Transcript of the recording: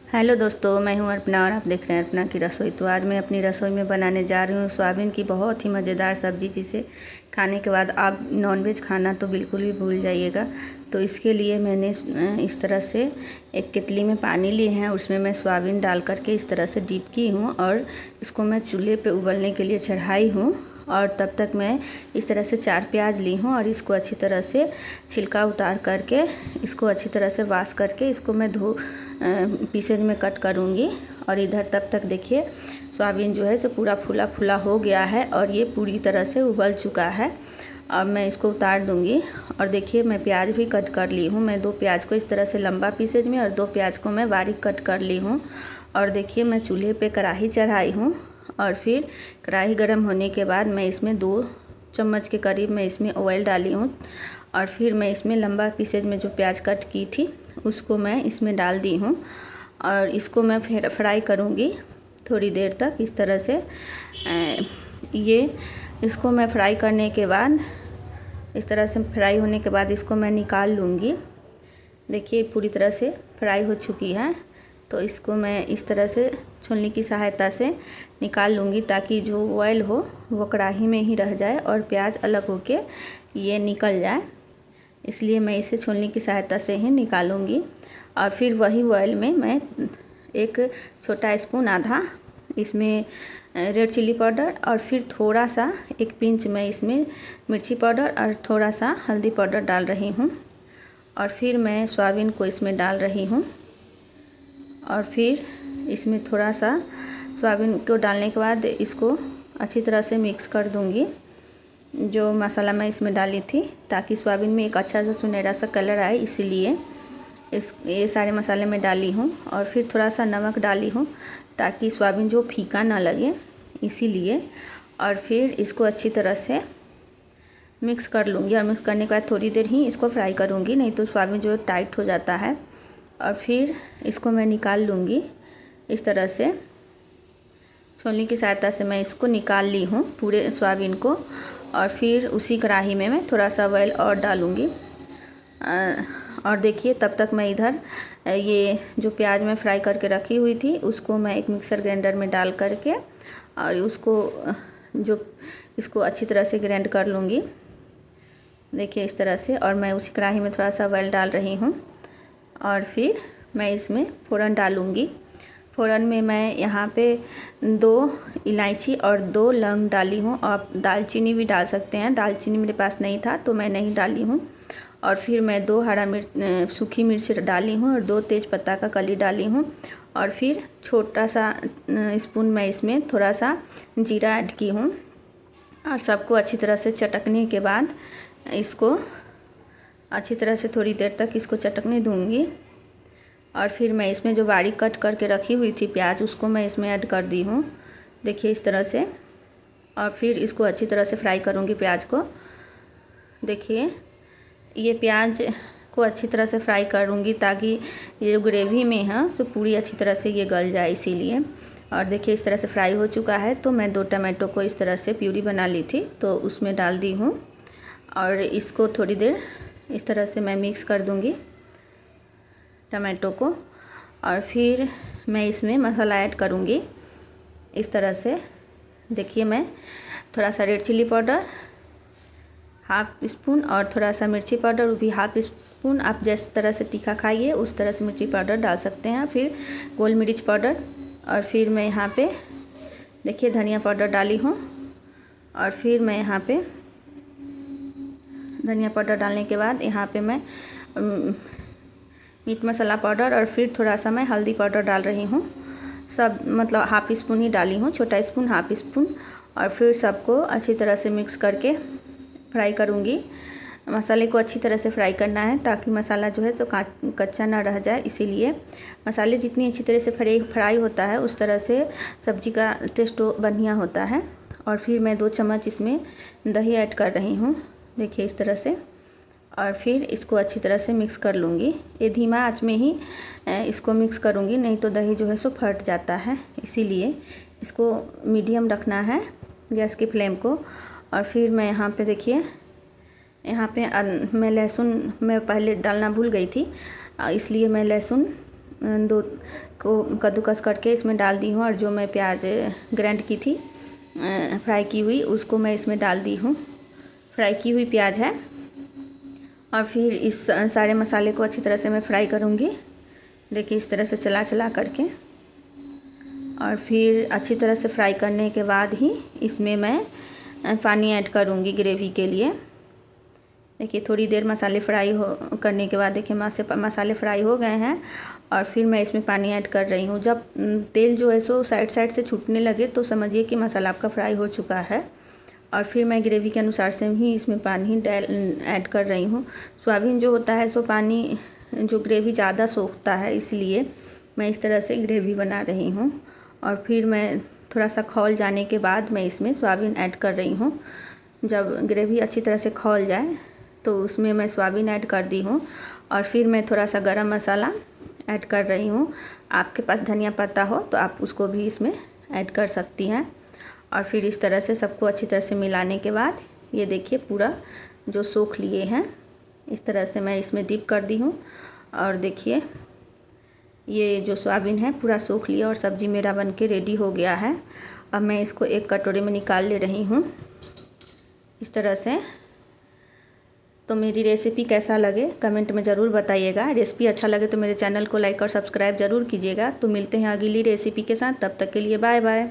Hello दोस्तों, मैं हूं अर्पणा और आप देख रहे हैं अर्पणा की रसोई। तो आज मैं अपनी रसोई में बनाने जा रही हूं सोयाबीन की बहुत ही मज़ेदार सब्ज़ी, जिसे खाने के बाद आप नॉनवेज खाना तो बिल्कुल भी भूल जाइएगा। तो इसके लिए मैंने इस तरह से एक केतली में पानी लिए हैं, उसमें मैं सोयाबीन डाल करके इस तरह से डीप की हूँ और इसको मैं चूल्हे पर उबलने के लिए चढ़ाई हूँ। और तब तक मैं इस तरह से 4 प्याज ली हूँ और इसको अच्छी तरह से छिलका उतार करके इसको अच्छी तरह से वॉश करके इसको मैं पीसेज में कट करूँगी। और इधर तब तक देखिए सोयाबीन जो है सो पूरा फूला फूला हो गया है और ये पूरी तरह से उबल चुका है। अब मैं इसको उतार दूँगी। और देखिए मैं प्याज भी कट कर ली हूँ। मैं 2 प्याज को इस तरह से लंबा पीसेज में और 2 प्याज को मैं बारीक कट कर ली हूँ। और देखिए मैं चूल्हे पे कढ़ाई चढ़ाई हूँ और फिर कढ़ाई गर्म होने के बाद मैं इसमें 2 चम्मच के करीब मैं इसमें ऑयल डाली हूँ। और फिर मैं इसमें लंबा पीसेज में जो प्याज कट की थी उसको मैं इसमें डाल दी हूँ और इसको मैं फिर फ्राई करूँगी थोड़ी देर तक इस तरह से। इसको मैं फ्राई करने के बाद इस तरह से फ्राई होने के बाद इसको मैं निकाल लूँगी। देखिए पूरी तरह से फ्राई हो चुकी है, तो इसको मैं इस तरह से छुलनी की सहायता से निकाल लूँगी ताकि जो ऑयल हो वो कढ़ाई में ही रह जाए और प्याज अलग होके ये निकल जाए। इसलिए मैं इसे छुलनी की सहायता से ही निकालूंगी। और फिर वही ऑयल में मैं एक छोटा स्पून आधा इसमें रेड चिल्ली पाउडर और फिर थोड़ा सा एक पिंच मैं इसमें मिर्ची पाउडर और थोड़ा सा हल्दी पाउडर डाल रही हूँ। और फिर मैं सोयाबीन को इसमें डाल रही हूँ और फिर इसमें थोड़ा सा सोयाबीन को डालने के बाद इसको अच्छी तरह से मिक्स कर दूँगी। जो मसाला मैं इसमें डाली थी ताकि सोयाबीन में एक अच्छा सा सुनहरा सा कलर आए, इसीलिए ये सारे मसाले मैं डाली हूँ। और फिर थोड़ा सा नमक डाली हूँ ताकि सोयाबीन जो फीका ना लगे, इसीलिए। और फिर इसको अच्छी तरह से मिक्स कर लूँगी और मिक्स करने के बाद थोड़ी देर ही इसको फ्राई करूँगी, नहीं तो सोयाबीन जो टाइट हो जाता है। और फिर इसको मैं निकाल लूँगी इस तरह से। छोलनी की सहायता से मैं इसको निकाल ली हूँ पूरे सोयाबीन को। और फिर उसी कढ़ाई में मैं थोड़ा सा ऑयल और डालूँगी। और देखिए तब तक मैं इधर ये जो प्याज में फ्राई करके रखी हुई थी उसको मैं एक मिक्सर ग्राइंडर में डाल करके और इसको अच्छी तरह से ग्राइंड कर लूँगी। देखिए इस तरह से। और मैं उसी कढ़ाई में थोड़ा सा ऑयल डाल रही हूँ और फिर मैं इसमें फ़ोरन डालूँगी। फ़ोरन में मैं यहाँ पे 2 इलायची और 2 लौंग डाली हूँ। आप दालचीनी भी डाल सकते हैं, दालचीनी मेरे पास नहीं था तो मैं नहीं डाली हूँ। और फिर मैं 2 सूखी मिर्च डाली हूँ और 2 तेज़पत्ता का कली डाली हूँ। और फिर छोटा सा स्पून मैं इसमें थोड़ा सा जीरा ऐड की हूँ। और सबको अच्छी तरह से चटकने के बाद इसको अच्छी तरह से थोड़ी देर तक इसको चटकने दूँगी। और फिर मैं इसमें जो बारीक कट करके रखी हुई थी प्याज उसको मैं इसमें ऐड कर दी हूँ। देखिए इस तरह से। और फिर इसको अच्छी तरह से फ्राई करूँगी प्याज को। देखिए ये प्याज को अच्छी तरह से फ्राई करूँगी ताकि ये जो ग्रेवी में है सो पूरी अच्छी तरह से ये गल जाए, इसीलिए। और देखिए इस तरह से फ्राई हो चुका है, तो मैं 2 टमाटो को इस तरह से प्यूरी बना ली थी तो उसमें डाल दी हूँ। और इसको थोड़ी देर इस तरह से मैं मिक्स कर दूँगी टमाटो को। और फिर मैं इसमें मसाला ऐड करूँगी इस तरह से। देखिए मैं थोड़ा सा red chilli powder half spoon और थोड़ा सा मिर्ची पाउडर वो भी हाफ स्पून, आप जिस तरह से तीखा खाइए उस तरह से मिर्ची पाउडर डाल सकते हैं। फिर गोल मिर्च पाउडर। और फिर मैं यहाँ पे देखिए धनिया पाउडर डाली हूँ। और फिर मैं यहाँ पे धनिया पाउडर डालने के बाद यहाँ पे मैं मीट मसाला पाउडर और फिर थोड़ा सा मैं हल्दी पाउडर डाल रही हूँ। सब मतलब हाफ स्पून ही डाली हूँ, छोटा स्पून हाफ स्पून। और फिर सबको अच्छी तरह से मिक्स करके फ्राई करूँगी। मसाले को अच्छी तरह से फ्राई करना है ताकि मसाला जो है सो कच्चा ना रह जाए, इसीलिए मसाले जितनी अच्छी तरह से फ्राई होता है उस तरह से सब्ज़ी का टेस्ट बढ़िया होता है। और फिर मैं 2 चम्मच इसमें दही ऐड कर रही हूँ, देखिए इस तरह से। और फिर इसको अच्छी तरह से मिक्स कर लूँगी। ये धीमा आंच में ही इसको मिक्स करूँगी, नहीं तो दही जो है सो फट जाता है, इसीलिए इसको मीडियम रखना है गैस की फ्लेम को। और फिर मैं यहाँ पे देखिए मैं लहसुन मैं पहले डालना भूल गई थी, इसलिए मैं लहसुन दो को कद्दूकस करके इसमें डाल दी हूँ, और जो मैं प्याज ग्राइंड की थी फ्राई की हुई उसको मैं इसमें डाल दी हूँ। फ्राई की हुई प्याज है। और फिर इस सारे मसाले को अच्छी तरह से मैं फ्राई करूँगी। देखिए इस तरह से चला चला करके, और फिर अच्छी तरह से फ्राई करने के बाद ही इसमें मैं पानी ऐड करूँगी ग्रेवी के लिए। देखिए थोड़ी देर मसाले फ्राई करने के बाद देखिए मसाले फ्राई हो गए हैं, और फिर मैं इसमें पानी ऐड कर रही हूँ। जब तेल जो है सो साइड साइड से छूटने लगे तो समझिए कि मसाला आपका फ्राई हो चुका है। और फिर मैं ग्रेवी के अनुसार से ही इसमें पानी ऐड कर रही हूँ। सोयाबीन जो होता है सो पानी जो ग्रेवी ज़्यादा सोखता है, इसलिए मैं इस तरह से ग्रेवी बना रही हूँ। और फिर मैं थोड़ा सा खौल जाने के बाद मैं इसमें सोयाबीन ऐड कर रही हूँ। जब ग्रेवी अच्छी तरह से खौल जाए तो उसमें मैं सोयाबीन ऐड कर दी हूँ। और फिर मैं थोड़ा सा गरम मसाला ऐड कर रही हूँ। आपके पास धनिया पत्ता हो तो आप उसको भी इसमें ऐड कर सकती हैं। और फिर इस तरह से सबको अच्छी तरह से मिलाने के बाद ये देखिए पूरा जो सोख लिए हैं इस तरह से मैं इसमें डिप कर दी हूँ। और देखिए ये जो सोयाबीन है पूरा सोख लिया और सब्ज़ी मेरा बन के रेडी हो गया है। अब मैं इसको एक कटोरे में निकाल ले रही हूँ इस तरह से। तो मेरी रेसिपी कैसा लगे कमेंट में ज़रूर बताइएगा। रेसिपी अच्छा लगे तो मेरे चैनल को लाइक और सब्सक्राइब ज़रूर कीजिएगा। तो मिलते हैं अगली रेसिपी के साथ, तब तक के लिए बाय बाय।